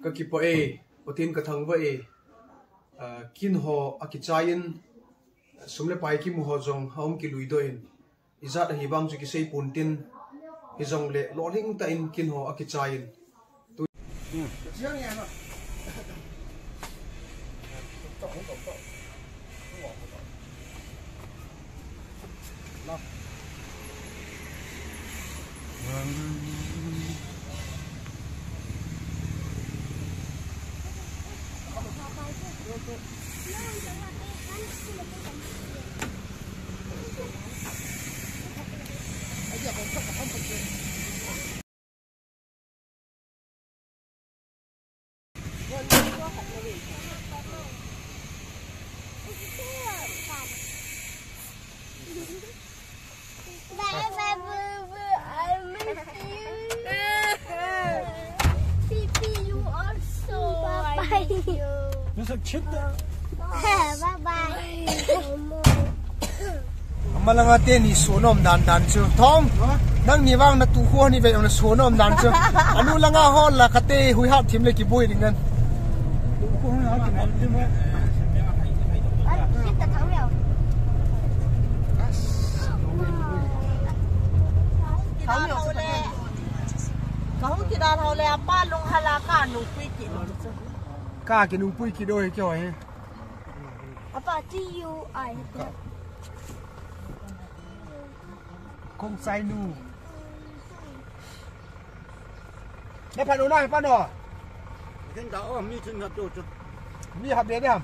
ka ki po e potin ka thang wa e kin ho akichain sumle pai ki mu ho jong hom ki lui do in izat hi bang chu ki sei puntin hi jong le loling ta in kin ho akichain tu chiang ya ma Malanga te ni sonom dan dan chu thong nang ni wang na tu ho ni ve on sonom dan chu anu langa ho la kate hui ha thim le ki bui ringan tu ho na ha ki mal ti mo sit ta thang liao thang liao le ka hu ki da thau le pa long hala ka nu pui ki ka ki nu pui ki doi kyo he apa ti you ai không sai nu nè phải nấu này phải nọ cái đó mi chân hợp đồ chứ mi hợp đến đấy hả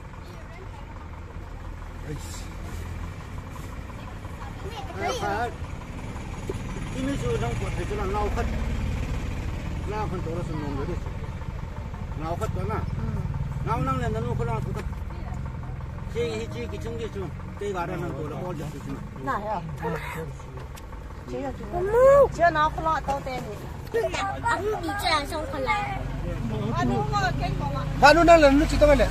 cái mi chưa đang quật thì cái là lau khất lau phần tổ là sừng nồng đấy đi lau khất đó mà lau năng lên nó không lau khất chỉ cái chung cái chung cái gà đó nó tổ là bao giờ cái chung này à chưa nó không lo tao tên anh đi chơi xong còn lại anh nó đang lần nó chỉ tao này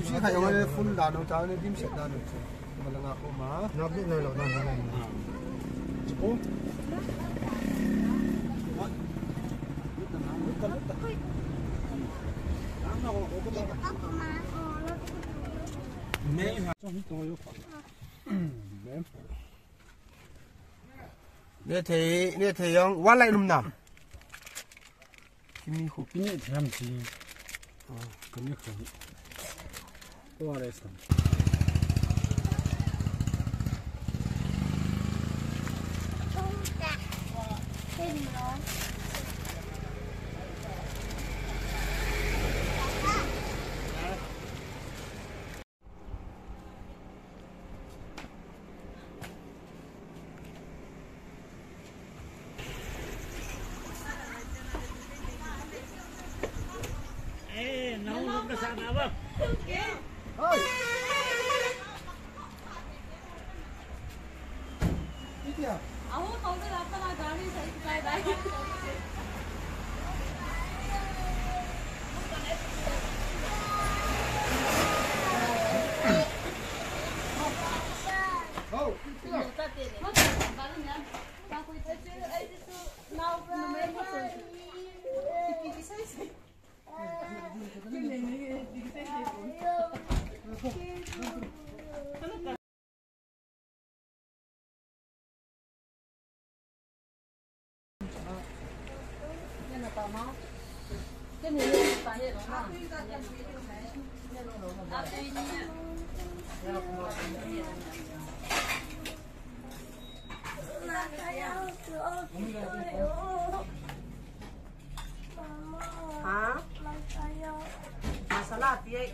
chỉ hay ông phun đàn ông cháu nên dim sét đàn được mà là ngọc mà nó biết nơi nào nó này nè thầy ông quan lại nằm nằm kimi khu kimi tham gì kimi khu qua đây xem hả? Masalah tiek.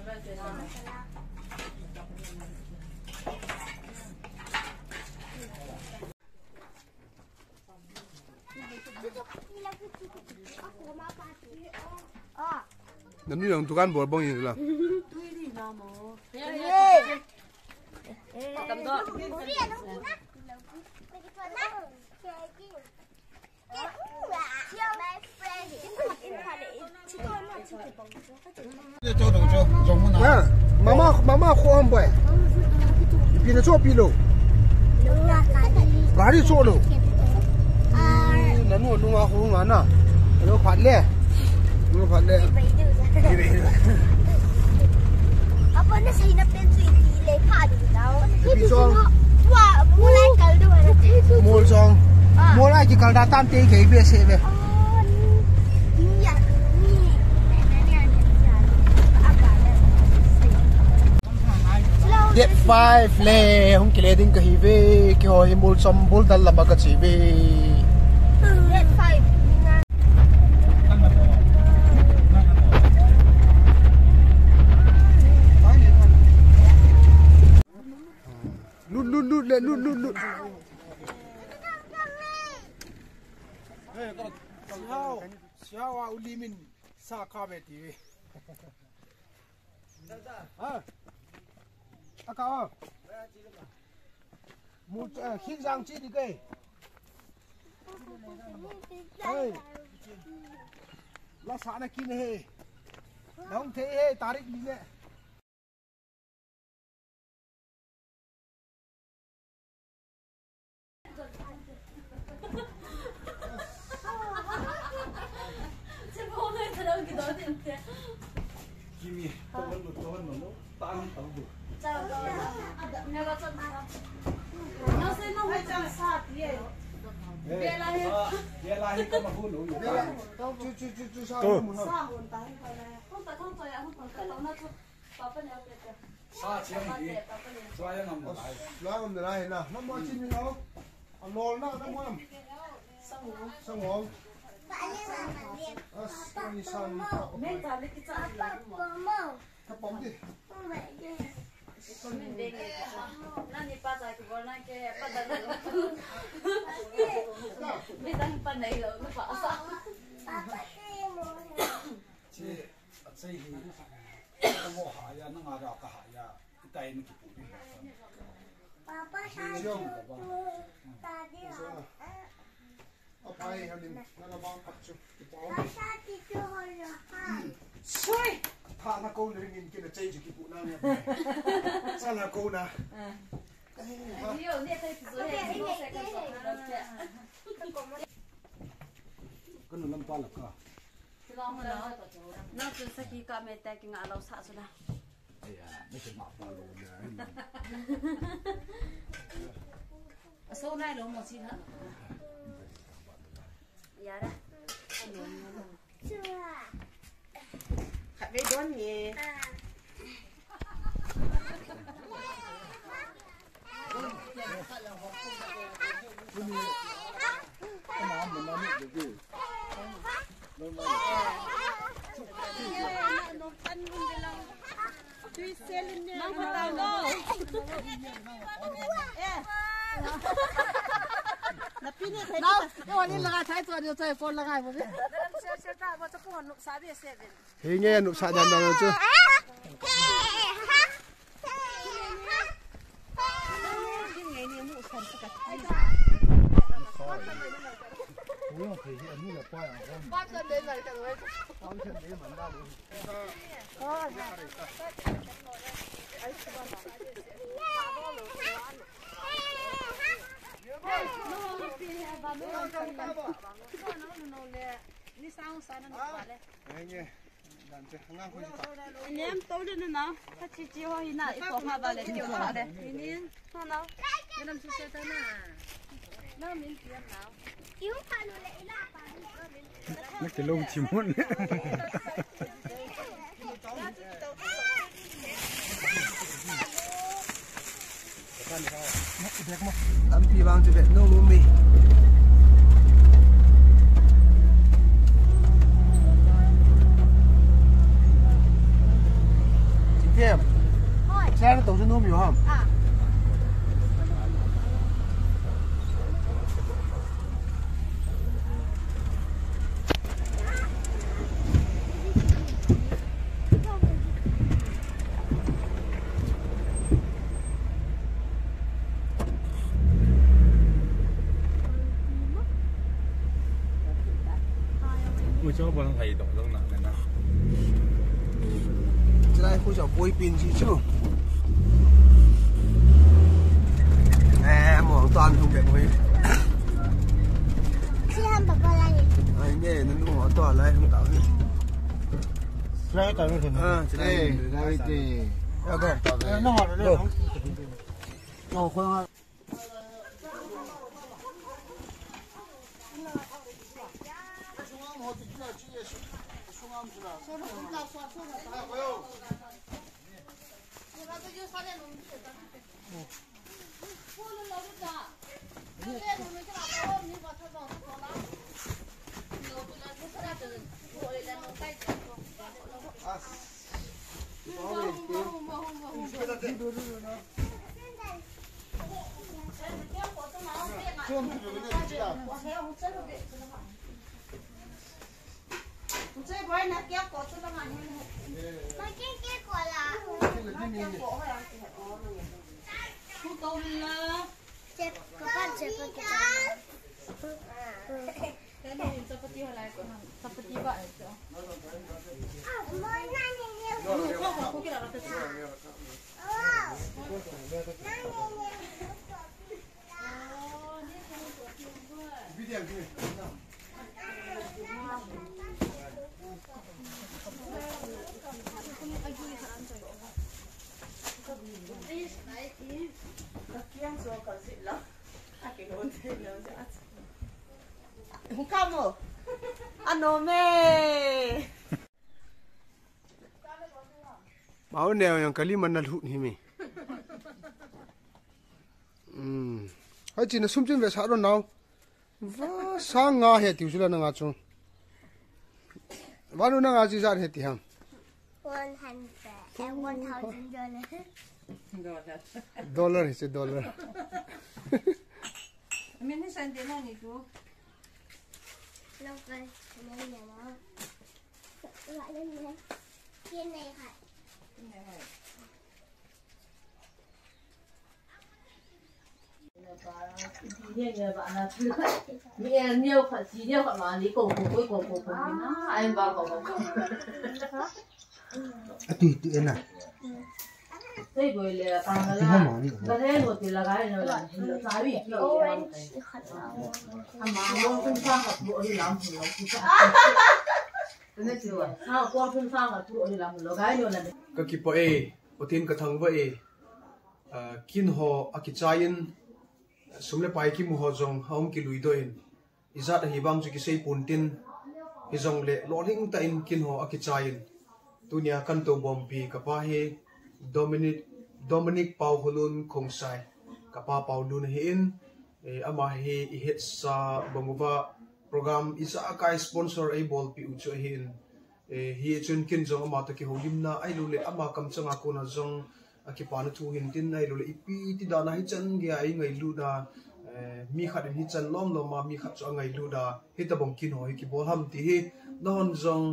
Nanti yang tukang bol bong ini lah. Mama khoan boy. pin nó cho pin đâu gari cho đâu nó nuông hung à na nó phát lẹ apa na say na penso ile pa daw wa mulai kal do na mol song mulai ki kal da tam te ke be se be Get 5 le hong kile ding ka hi ve ki ho hi mul som bul dal la ba ka chi ve Get 5 lut siao a ulimin sa ka be ti ve akaw mu khin jang chi di ke hey la sa na kin he dong the he tarik ni le Kimi, kawan lo, tahan tahu tu. Never told me. Nasi no hay chang sát ye. Dia lahir ke mahun oh cu sa mun ha sa hon tai phải là không phải không phải lâu nó chút papa ne apa Sa siang ni, saya ngam lai. la ngam de lai na nam mo chin ni lo am lol na nam mo sang ngom as ni san men ta le ki cha ka pom di men de nge na ni pa cha ki bol na ke pa da me dang pa nei lo na pa sa Ci, saya ni, kamu haya, nang ada kah haya, kita ini kipu ni. Papa apa ai halim na bang pak chu sui tha na ko ring in ke na chei chu ki pu na ne sa na ko na yo ne tai ki zo he no se ka so na Kan lam pa laka. nó từ sau khi cả mẹ tay kinh ngã lâu xả rồi nào Iya, macam apa lo dia. sau này lo một xin hả dạ đó Khát với đón nhỉ Mang có tao đâu. Nào, cái này là thái tuần rồi trời phun là ngày một biết. he nghe nụ sa dan dan chu Anh em tôi lên nào, các chị chị hoa hina ít có hoa vào để chiều hoa đấy. Nhìn hoa nào, cái năm xuân tới nè, nó miếng kia nào. Yếu phải nó lại là nó cái lông chim muôn làm gì bằng cho việc nấu luôn mì今天现在都是糯米哈。我叫不能睇到都难的呢。这来呼叫不会编辑就。à lại không tạo nữa Lại cái này à đây đây thì nó ngọt rồi không? Nó khoan Cep, kapan cep kita? Seperti halai kau seperti apa itu? Mau nanya dia. Aku kira rata sih. Kamu, ano me? máu nèo yang kali mana hut ni mi hai chỉ là sum chân về xã rồi nào và sang ngà hết tiêu là ngà chung và nó ngà chỉ ra hết thì hang 100 and $1,000. dollar is a dollar Mình đi sang đến này chú. Lâu rồi, nên nhà nó gọi lên đây. Trên này hả? Mẹ nhiều khẩn chỉ nhiều khẩn mà lý cổ anh vào cổ tùy này thế rồi là càng là cái thế rồi thì là cái này là trái bị Orange hot mà quang phương sang gặp bộ đi làm thì nó thế chưa sao quang phương sang gặp bộ đi làm nó cái nữa là cái kipo e otin ka thang vai kin ho akichain sumle pai ki mu ho jong hom ki lui doin izat hi bang chu ki sei puntin hi jong le loring ta in kin ho akichain tunia kan to bombi ka pa he Dominic Paulun Kongsai kapa Paulun hin ama he hit sa banguba program isa kai sponsor a ball pi ucho hin hi chun kin jong ama to ki holim na ai lule ama kam changa ko na jong ki pan thu hin tin ai lule ipi ti da na hi chan ge ai ngai lu da mi khat hi chan lom lo ma mi khat cho ngai lu da hi ta bong kin hoi ki bol ham ti hi non jong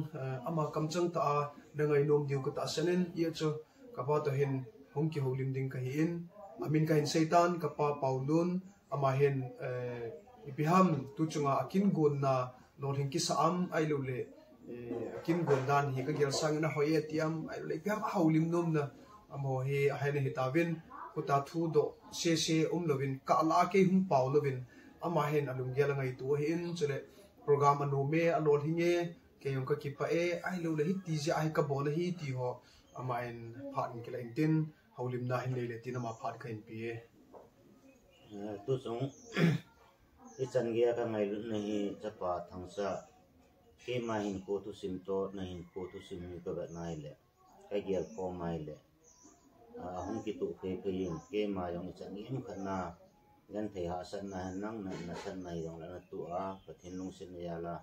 ama kam chang ta na ngai nom diu ko ta sanen ye cho kapa to hin hong ki holim ding ka hi in amin ka hin seitan kapa Paulun ama hin ipiham tu chunga akin gun na lor hin ki saam ai lule akin gun dan hi ka gel sang na hoye tiam ai lule ipiham holim nom na amo he haine hitawin kuta thu do se lovin ka la ke hum pau lovin ama hen alum gel ngai tu hin chule program anu me alor hinge ke yong ka kipa e ai lule hi ti ja ai ka bol hi ti ho ama en phat ke la tin holim na hin le tin ama phat ka in pi e tu sung ichan gia ka ngai lu nahi chapa thangsa ke ma hin ko tu sim to na hin ko tu sim ni ka ba nai le ka gia ko mai le hong ki tu ke yin ke ma yong ichan ni em khana gan the ha san na nang na san nai yong la tu a pathin nung sin ya la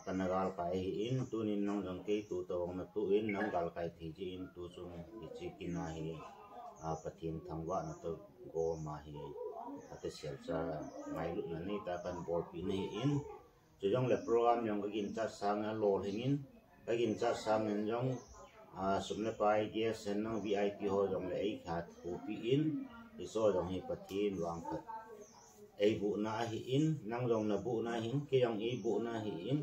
kanagal kai in tu nin nang jong ke tu to na tu in nang gal kai thi ji in tu sung chi kina hi pathin thangwa na to go ma hi ate sel cha ngai lu na ni ta kan bol pi ni in chu jong le program yong ka gin cha sang a lo hingin ka gin cha sang en jong sumle pai ge sen no VIP ho jong le ai khat pu pi in ti so jong hi pathin wang khat ai bu na hi in nang jong na bu na hin ke jong ai bu na hi in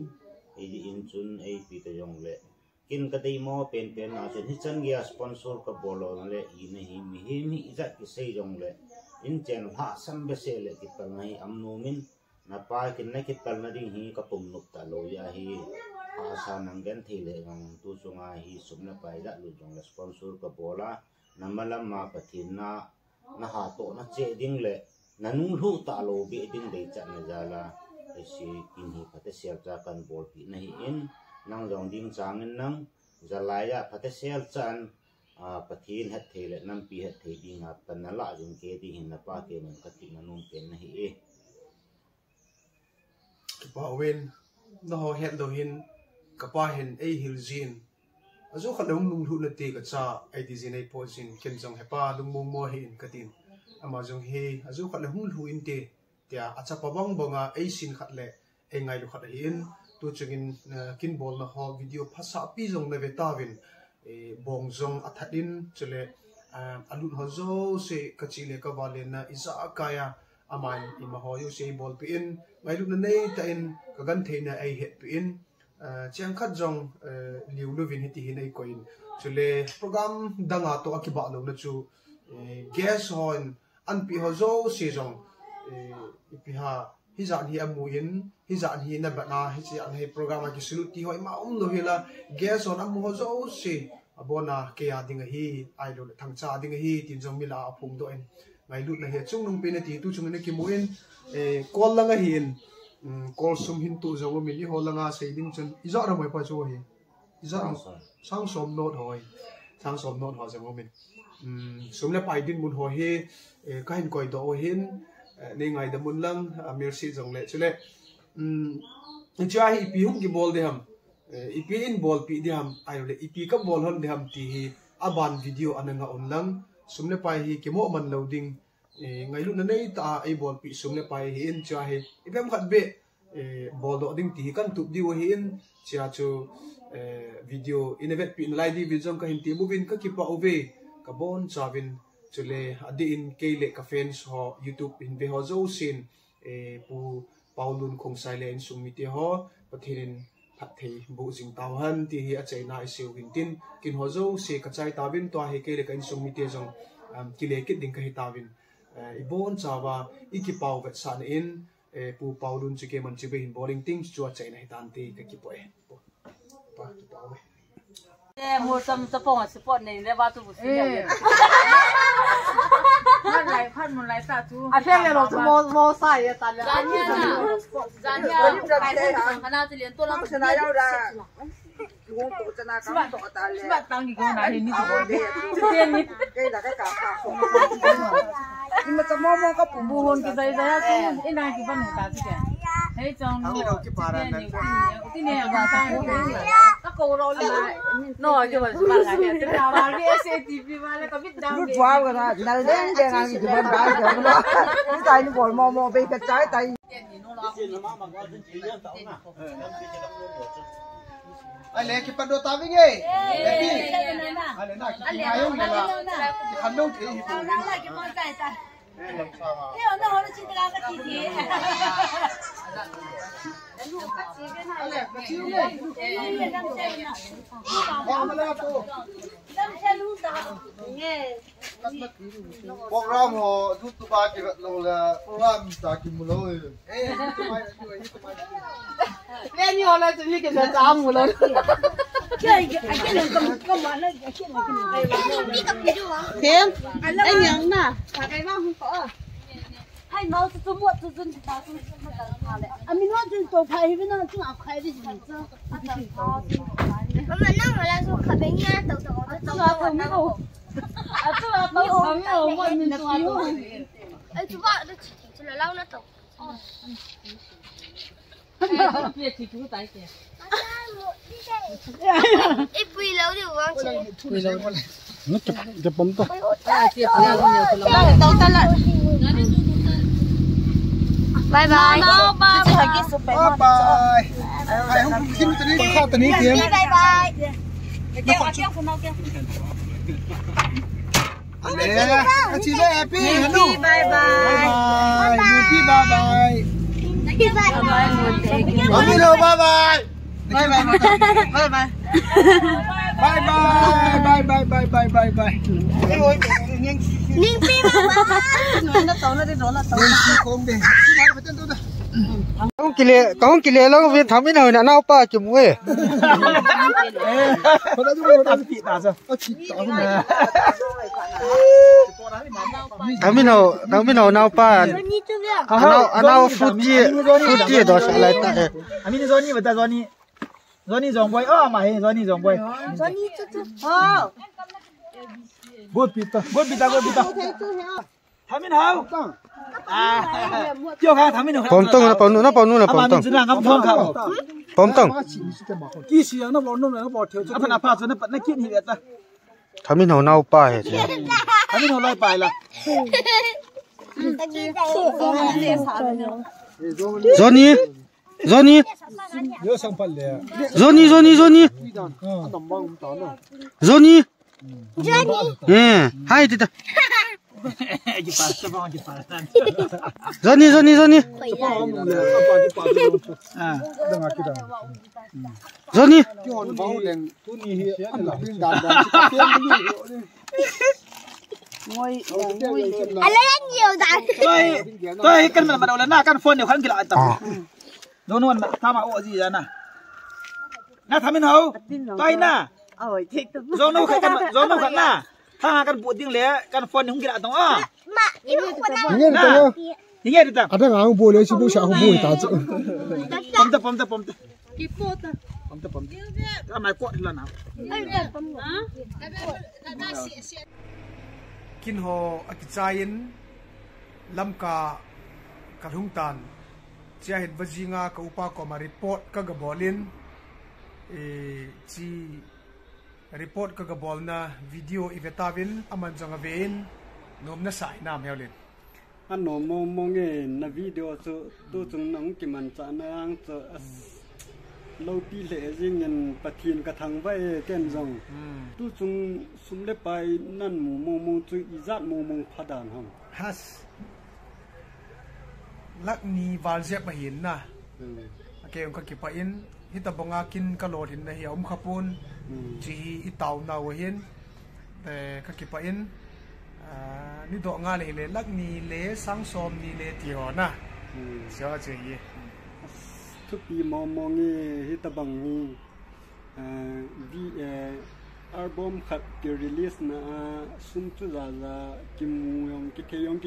ai di in chun ai pi te jong le kin ka dei mo pen na chen hi chan ge sponsor ka bolo le i ne hi mi za ki sei jong le in chen ha sam be se le ki tal nai am no min na pa kin na kit pal na ding hi ka pum nup ta lo ya hi asa nang gen thi le ngam tu chunga hi sumna pai da lu jong la sponsor ka bola namalam ma pathin na ha to na che ding le nanung lu ta lo bi ding dei cha na jala si kin hi phate sel cha kan bol pi na hi in nang jong ding chang in nang jalaya phate sel chan pathin hat thele nam pi hat the ding a tan na la jing ke di hin na pa ke men ka ti na num pen na hi e pa wen no ho het do hin ka pa hin ei hil jin azu khalong nung lu na te ka cha ai di jin ai po jin ken jong he pa lung mo mo hin ka tin ama jong he azu khalong lu in te tia acha pawang bonga ei sin khat le ei ngai lu khat hin tu chungin kin bol na ho video phasa pi jong na ve ta win bong jong athatin chule alut ho zo se kachile ka wale na isa kaya aman ima ho yu se bol pi in ngai lu na nei ta in ka gan theina ai het pi in chiang khat jong liu lu vin hiti hin ai koin chule program danga to akiba lo na chu gas hon an pi ho zo se jong pi ha hi zan hi amuin hi zan hi na bana hi zan hi program ki suluti hoi ma lo hila gas on amu ho zo se abona ke ya ding hi ai lo thang cha ding hi tin jong mila phum do en ngai lut na he chung nung pe na ti tu chung na ki muin call langa hin call sum hin tu zo mi li ho langa se ding chen iza ra mai pa chu hi iza sang som not hoi sang som not ho zo min sum le pai din mun ho he kain koi do hin nei ngai da mun lang mercy jong le chule cha hi pi hum ki bol de ham ipi in bol pi de ham ayo le ipi ka bol hon de ham ti hi aban video ananga onlang sumle pai hi kemo man loading ngai lu na nei ta ai bol pi sumle pai hi in cha hi ipem khat be bol do ding ti kan tup di wo hi in cha chu video innovate pi lai di video ka hin ti bubin ka ki pa ove ka bon chavin chule adi in keile ka fans ho youtube in be ho zo sin pu paulun khong silent sumi te ho pathin phat thei bu jing taw han ti hi a chei na siu hin tin kin ho zo se ka chai tawin to he keile ka in sumi te jong kile kit ding ka hi tawin ibon chawa iki paw vet san in pu paulun chike man chibe hin bowling things chu a chei na hi tan ti ka ki poe pa ki paw mua sâm sắp phong support này để vào tu bút sinh phát một lại ta tu à phê rồi mua sai ya ta Zan ya kana ti lian to lang Sa na yaw da. Yung po sa na ka to ta le. Sebab tang ni kau nak ini tu boleh. Jadi ni. Kay da ka ka. Ini macam mau ka pembunuh kita saya tu. Ini nak kita nak kasih kan. Hei jang ni. Ini yang bahasa ni. Tak kau roll lah. No, je macam mana ni? Terlalu biasa TV mana kami dah. Lu tua ka na. Dal den den ang di ban dai ka na. Ni tai ni bol mo be ka chai tai. Ale ki pado tawing eh. Happy. Ale na ki ayong nila. Handong ke hi. Program ho tu ba ki lo la program ta ki mu lo Lên nhiều lên tụi mình cái giá mù lên. cái này cầm mà lên cái này Thêm anh nhắn nè. cái nó không có hay nó tôi mua tôi dân thì tao tôi mình nói tôi tôi phải với nó chúng học khai đi gì chứ mà nó mà là số khai bên nhà tao Tôi là không biết đâu. Tôi là tôi không biết đâu mà mình tôi không. ấy chú bảo nó chỉ là lâu nó tao Biết thì chú tại kìa. ít quy lâu thì uống chị nó chụp bấm to tao ta lại bye bye chị thấy cái super bye bye. Ai không xin tani kha tani kiếm. bye bye Ale, chị lên happy hello. bye bye Bye happy bye bye. bye bye Mami lo bye bye. Bye bye. bye bye Bye bye bye bye bye bye bye. Ninh phi bye bye nó tốn nó đi rồi là tốn Nên chị không để. Chị nói phải tên tôi đây. Con kile lo viên thắm bên hồi nào pa chụp muối. Thắm bên hồi nào pa. Nào Fuji đó sẽ lại ta. Anh mình Johnny mà ta Johnny dòng quay mà Johnny dòng quay. Bột pita. Thắm bên hậu. Chưa khá thắm bên hậu. Bom tông là bom nung là bom tông. Bom tông. Kỹ sĩ nó bỏ nung nó bỏ theo. Nó phải nạp cho nó bật nó kiện hiện ta. Thắm bên hậu nào pa hết. Thắm bên hậu lại bài là. Johnny. Nhớ sang phần lẻ. Johnny. Hai tita. Johnny. Johnny. Tôi cần mà đầu là na căn phone đều khăn kỹ lại tập. Nó luôn mà tao mà ổ gì ra nè. Na thắm bên hậu. Tôi na. Do nó khăn na. Tha căn bộ tiếng lẽ căn phone không kỹ lại tao à. Nghe được không? Ada ngang bộ lấy bộ sao bộ ta chứ. Pom ta. Cái máy quạt là nào? Kin ho akichain lamka kalhung tan chia het bajinga ka upa ko ma report ka gabolin chi report ka gabol na video ivetavin aman janga vein nom na sai nam helin anh nó mong nghe na video cho tôi chúng nóng cái mình chả năng cho lâu pi lệ riêng nhân bát thiên cả thằng vậy tên rồng tôi chúng sum lệ bài năn mù chui izat mù phát đàn không has lak ni valjep ma hin na ke ka ki pa in hitabonga kin ka lot hin na hi khapun chi itaw na wa hin te ka ki pa in ni do nga le lak ni le sang som ni le ti ho na cho che yiทุกปีมองงี้ฮิตบังงี้ดีอัลบั้มขัดเกี่ยวรีลิสนะสุ่มจุดละกิมยองกิ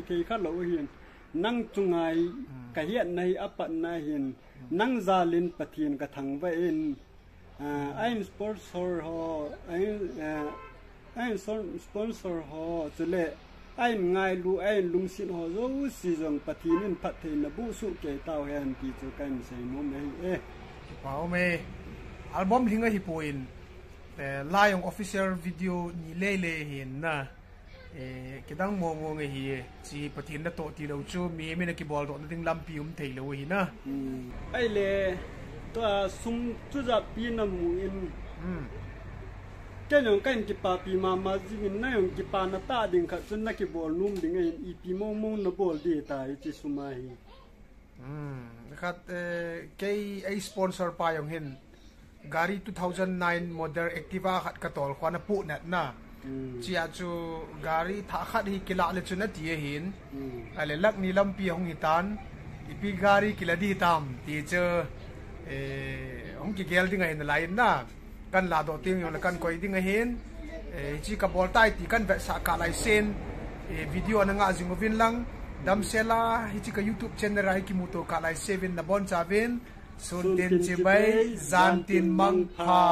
เทข้าเราเห็นนั่งจุงไงกะเฮียนในอปันนาเห็นนั่งซาลินปะเทียนกะถังไว้เองไอ้สปอนเซอร์ฮอไอ้สปอนเซอร์ฮอจะเละไอ้ไงรู้ไอ้ลุงสินหอรู้สิจงปฏินินพัฒนาบุสุเกตาวแฮนปีจุกันใส่โมเมเปล่าเมอัลบั้มทิ้งไว้ที่ปุ่นแต่ไลน์ของ official video นี่เล่เห็นนะคิดตั้งมองไงเฮียจีปฏินินโตตีเราจูมีไม่นักบอลโตนั่งทิ้งลำพิวมันเทเลยเว้ยนะไอ้เล่ตัวสุ่มจุดจับปีน้ำมูอินแค่ยังกันกีปาปีมาจริงนั่งกีปาหน้าตาดิ่งขัดจนนักบอลนุ่มดิ่งไอ้อีปีมองนักบอลดีตายจิสุมาฮีนะครับแค่ไอ้สปอนเซอร์ไปอย่างเห็นGari 2009 model Activaขัดกระต่อขวานปุ่นน่ะเจียจูGariถ้าขัดฮีกิลาเลจุนตีเห็นอะไรลักนี่ลำปีของหิตันอีปีGariกิลาดีตามตีเจอของกิเกลดิ้งไงนั่นไรน่ะกันลาดอติ้งอยู่แล้วกันคอยดิ้งไงเห็นจีกับบอลใต้ตีกันแบบสักการ์ไลเซนวิดีโอนั่งอาจิงวินลังดัมเซล่าฮิจิกับ YouTube channel ไรกิมุโตการ์ไลเซวินนับบอลจาวินสุดเด่นเจ็บไปจันตินมังพา